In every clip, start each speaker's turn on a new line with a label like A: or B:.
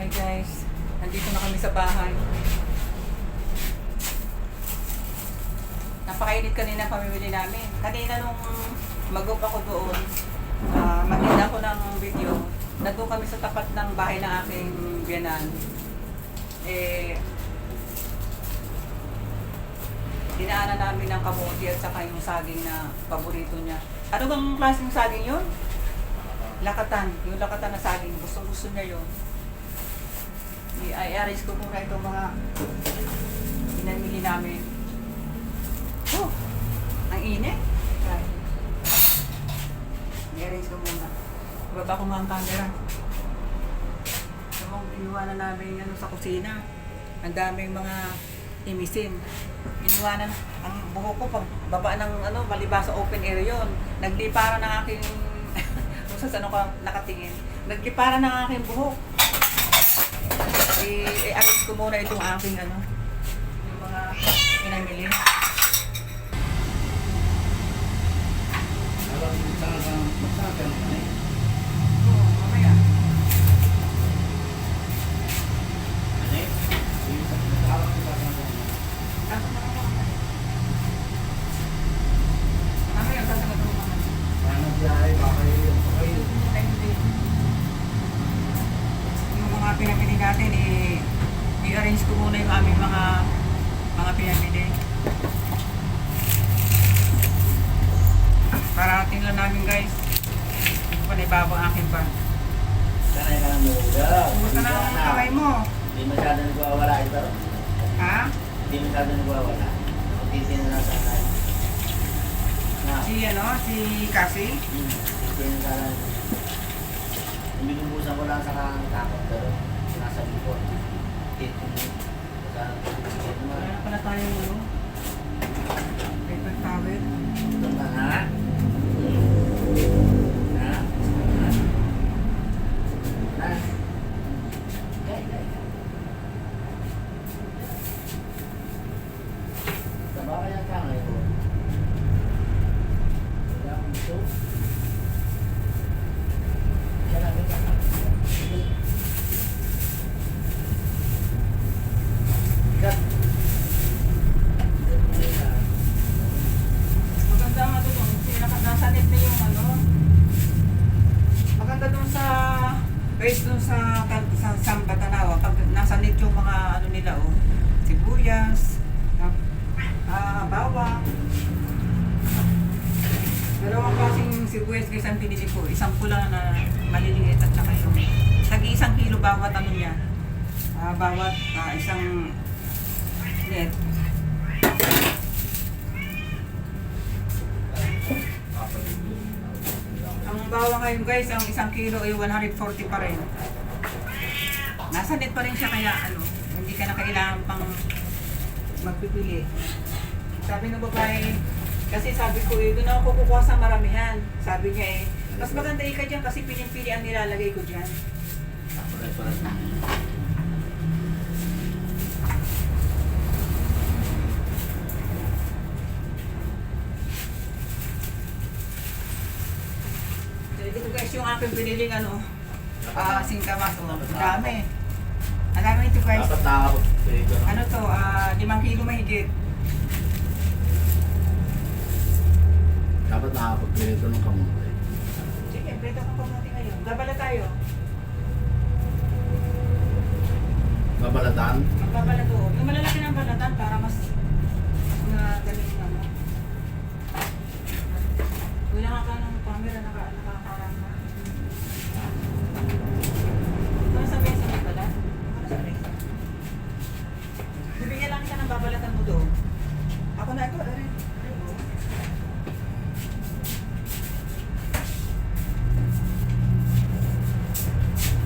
A: Hi guys, nandito na kami sa bahay. Napakainit kanina pamimili namin. Kanina nung mag-up ako doon, mag-end ako ng video. Nandun kami sa tapat ng bahay ng aking biyanan. Dinaanan namin ng kamote at saka yung saging na paborito niya. Ano bang klaseng saging yun? Lakatan. Yung lakatan na saging. Gusto niya yun. I-arrange ko muna itong mga pinamili namin. Oh! Ang init. I-arrange ko muna. Ibaba ko nga ang camera. Yung iniwanan namin sa kusina. Ang daming mga imisin. Iniwanan ang buhok ko pag baba ng maliba sa open area yon. Nagliparan ng aking kung sa saan ako nakatingin. Nagliparan ng aking buhok. I-arrange ko muna itong aking yung mga pinamili. Oo, mamaya. Mamaya, sasagot mo naman. Yung mga pinamili natin, i-arrange ko muna yung aming mga pinamili. Parating lang namin guys. Hindi ko pa naibaba ang aking bag.
B: Sanay ka ng lugaw.
A: Kumusta na ang kamay mo?
B: Hindi masyado nagwawala ito.
A: Ha?
B: Hindi masyado nagwawala. Titin na lang sanay.
A: Si Cassie?
B: Titin na lang. Binubusan ko lang sa kakapot pero nasa likod. Titin na.
A: Wala na pala tayong paper towel.
B: Ito na ha?
A: Maganda nga doon. Nasa net na yung maganda doon sa base doon sa Samba Tanawa. Pag nasa net yung mga nila sibuyas, bawang. Pero ang klaseng sibuyas guys ang pinili ko. Isang pula na maliliit at saka yung tag-1 kilo bawat niya. Bawat isang net. Ang bawang ngayon guys, ang 1 kilo ay 140 pa rin. Nasa net pa rin siya kaya hindi ka na kailangan pang magpipili. Sabi ng babae, kasi sabi ko doon ako kukuha sa maramihan. Sabi niya mas maganda ka dyan kasi piling-pili ang nilalagay ko dyan. Ito guys yung aking piniling singkamas. Dami. Ang dami ito guys.
B: Dapat nakakapot.
A: Ano to, 5 kilo mahigit.
B: Dapat nakakapot ito ng kamote.
A: Sige, prito kang pamuti ngayon. Gabala tayo.
B: Babalatan?
A: Magbabala doon. Yung malalaki ng balatan para mas magaling Kung nakaka ng camera, nakakarang na. Ano sa mesa mo pala? Ano sa mesa? Bibigyan lang kita ng babalatan mo doon. Ako na ito, rin.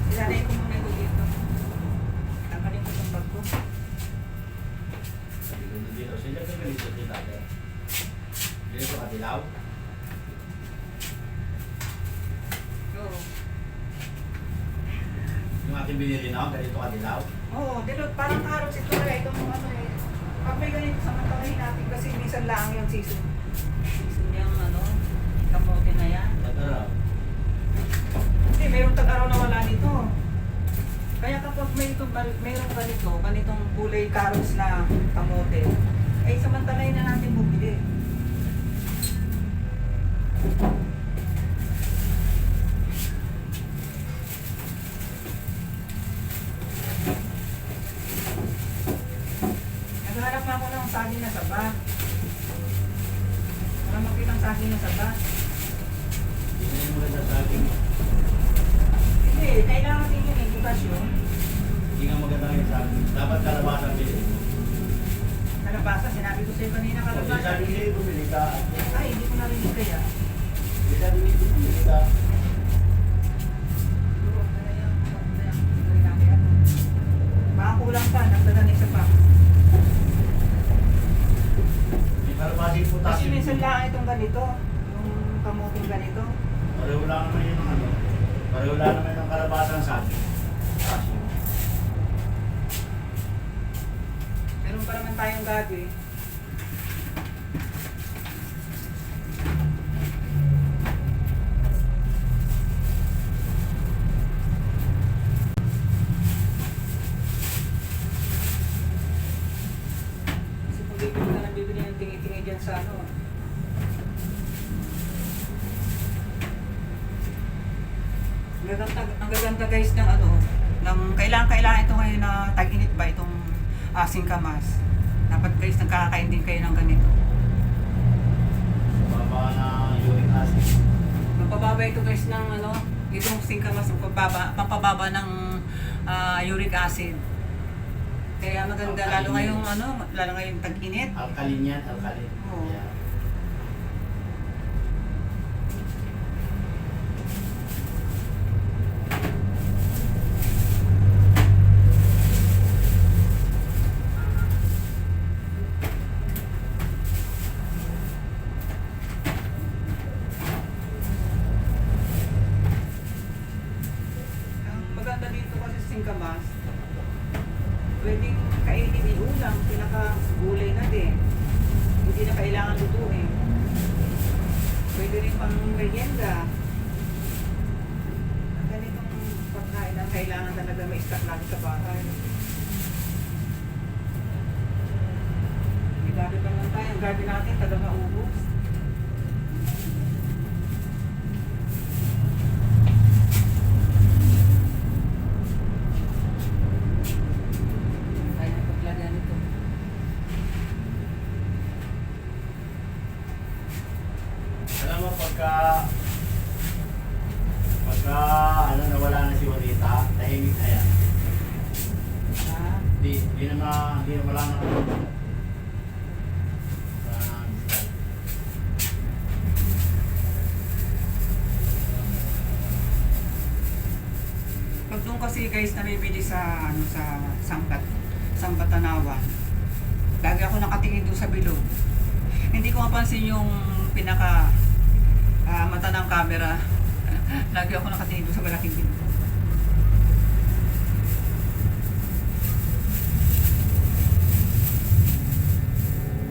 A: Ilalay ko muna ito dito. Tanggalin ko itong bag ko.
B: Sila ka ganito din natin. Dito ka dilaw?
A: Oo.
B: Yung ating binili na, ganito ka dilaw?
A: Oo, dito parang carrots ito kaya itong pag may ganito samantalahin natin kasi minsan lang yung season. Season yung kamote na yan.
B: Ito na.
A: Hindi, mayroong tag-araw na wala dito. Kaya kapag pag mayroong ganitong kulay karos na kamote, ay samantalay na natin bumili. Naghanap na ako ng saging na saba. Para makita ang saging na saba.
B: Hindi na yung maganda sa akin.
A: Hindi, kailangan din yung edukasyon.
B: Hindi nga maganda yung sa akin. Dapat kalabasan bilhin.
A: Kalabasa, sinabi ko sa'yo kanina
B: Kasi
A: kalabasa.
B: sabi niya, bumili ka.
A: Ay, hindi ko narinig kaya.
B: Hindi sabi niya, bumili ka.
A: Baka kulang pa, nagdagan isa pa.
B: May kalabasin po tayo.
A: Kasi minsan lang itong ganito, yung kamuting ganito.
B: Pareho lang naman yung ano. Pareho lang naman yung kalabasan sa akin. Kasi,
A: Meron pa naman tayong gabi. Kasi kung bibili ka ng bibili ng tingi-tingi dyan sa ano. Ang gaganda guys ng ano, ng kailangan ito ngayon na tag-init ba itong asing kamas. Dapat guys nagkakain din kayo ng ganito.
B: baba na uric acid.
A: Mapababa ito guys ng ano, itong singkamas pampababa ng uric acid. Kaya maganda lalo ngayong ano, lalo ngayong tag-init.
B: Alkalin yan, alkalin.
A: Oo.
B: Yeah.
A: Ang maganda dito kasi sa singkamas, pwedeng kainin ni ulam, pinaka-gulay na din. Hindi na kailangan lutuin. Pwede rin pang merienda. Ang ganitong pagkain ang kailangan talaga may stock lagi sa bahay. May gabi pa naman tayo. Ang gabi natin, taga maubos. Kaya na paglagyan ito.
B: Alam mo, pagka ano, nawala na si Juanita, tahimik na yan.
A: Ah,
B: Di na wala na.
A: pag doon kasi guys namibili sa ano sa Sambat Tanawan. Lagi ako nakatingin doon sa bilog. Hindi ko mapansin yung pinaka mata ng camera. Lagi ako nakatingin doon sa malaking bilog.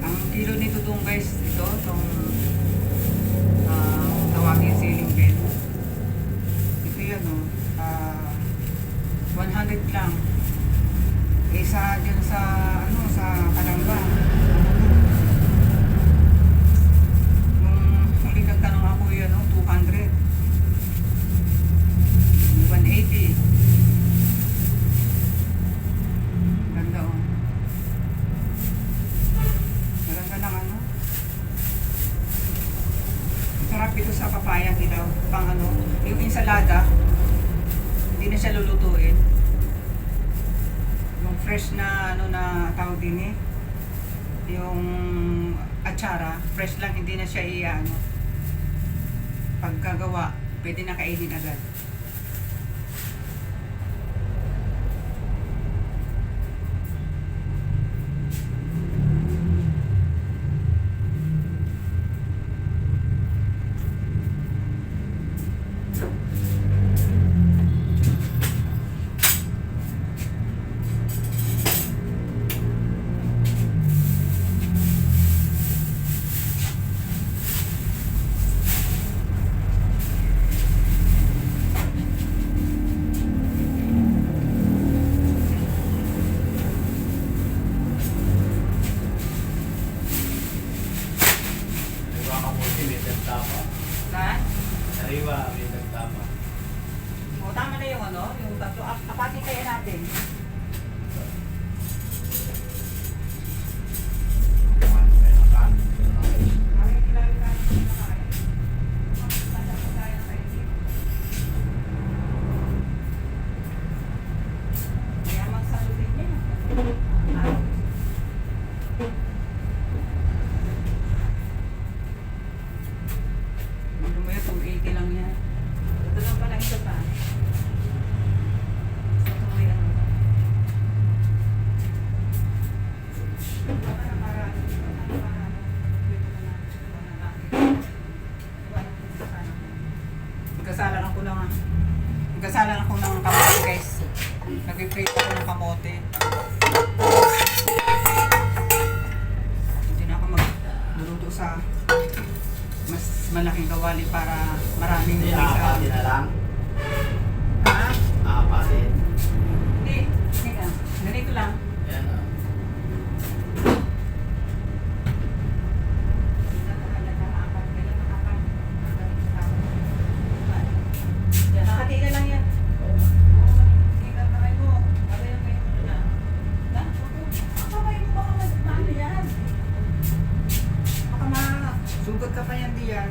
A: Ang kilo nito doon guys, itong tawagin ceiling bed. Ito yan o. 100 lang. Isa dyan sa ano sa Kalamba. Nung huli nagtanong ako yan o, 200. 180. Ganda o. Ganda lang ano. Sarap ito sa papaya dilaw. Pang ano, yung insalada. Hindi na siya lulutuin. Yung fresh na ano na tawag din yung atsara, fresh lang, hindi na siya ano. Pagkagawa, pwede na kainin agad. pulutan. So, apatin kaya natin. Lumaya 280 lang yan. Ito lang pala isa pa. So, may ano. Nagkasalan ako ng kamote guys. Nag-prate ako ng kamote. Hindi na ako magluluto sa mas malaking kawali para maraming
B: Hindi,
A: sa...
B: aapatin na lang.
A: Ha?
B: Aapatin.
A: Hindi. Hindi lang. Ganito lang.
B: Yan ah.
A: Nakatila lang yan. Sugod ka pa yan diyan.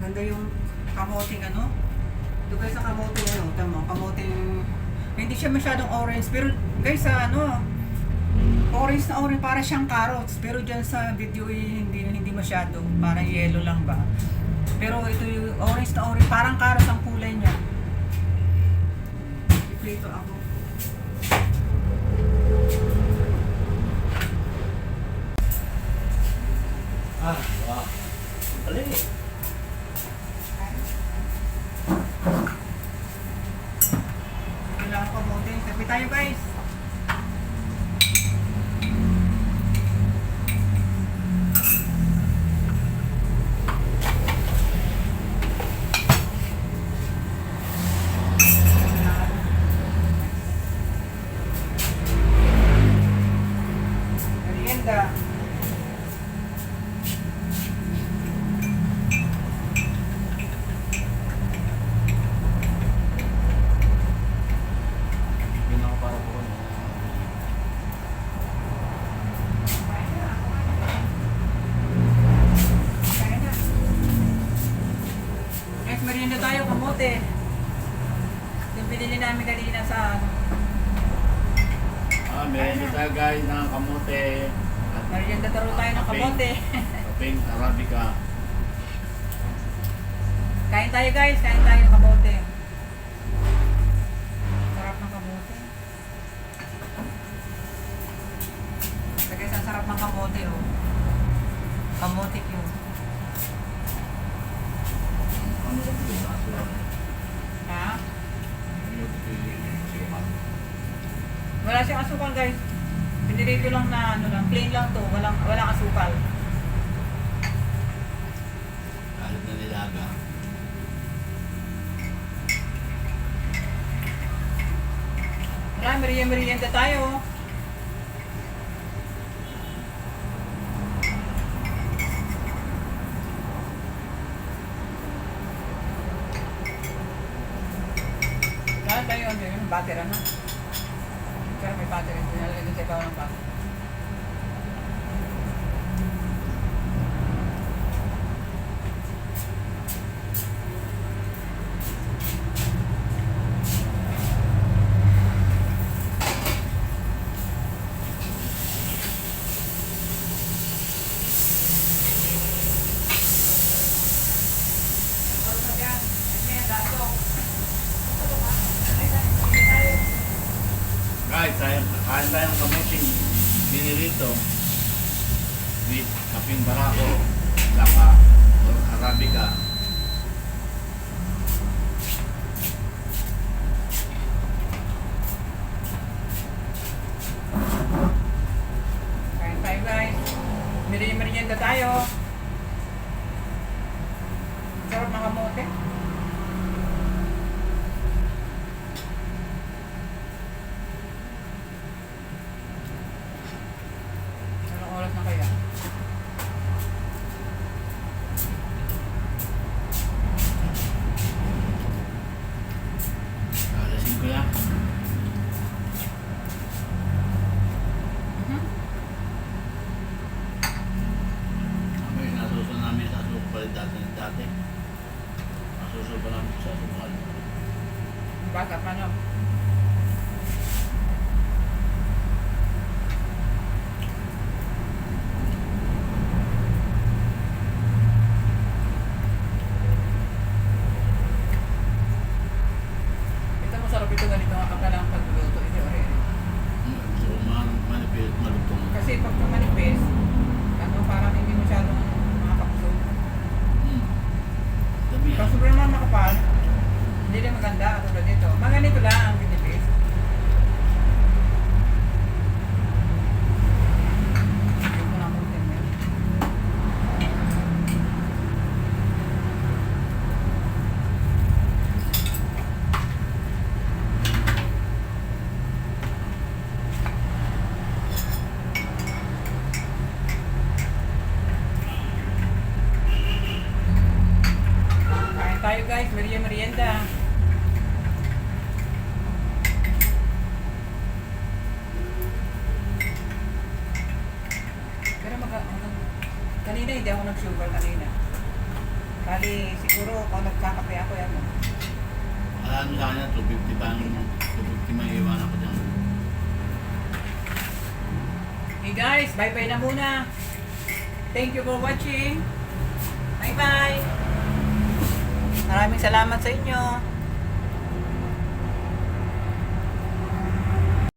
A: Ganda yung kamoting ano. Ito guys sa kamoting ano. Tama, kamoting hindi siya masyadong orange. Pero guys sa ano, orange na orange para siyang carrots. Pero dyan sa video hindi masyado. Parang yellow lang ba. Pero ito yung orange na orange. Parang carrots ang kulay niya. Iplito ako.
B: Ah, wow. Dali.
A: Kailangan ko mote. Sabi tayo guys. Merienda.
B: Yun ako para po.
A: Guys, merienda tayo, kamote. Yung pinili namin kanina sa ano.
B: Meron tayo guys ng kamote. At
A: Merienda taro tayo ng kamote.
B: kaping Arabica.
A: Kain tayo guys, kain tayo ng kamote. Sarap ng kamote. So guys, ang sarap ng kamote oh. Kamote yun. Ha? Wala siyang asukal guys. Pinirito lang na ano lang, plain lang to, walang asukal.
B: Kalit na nilaga.
A: Wala, merienda tayo. Wala tayo, yung battery na. Kaya may battery, pinalagay din sa ikaw ng battery.
B: Guys, kain tayo ng kamuting binirito with kaping barako saka Arabica.
A: Kain tayo guys. Merienda tayo. Sarap ng kamote. kanina, hindi ako nag-sugar kanina. Bali, siguro kung nagkakape ako yan.
C: Ano sa kanya, 250 pa ang 250 may iwan ako dyan.
A: Hey guys, bye-bye na muna. Thank you for watching. Bye-bye. Maraming salamat sa inyo.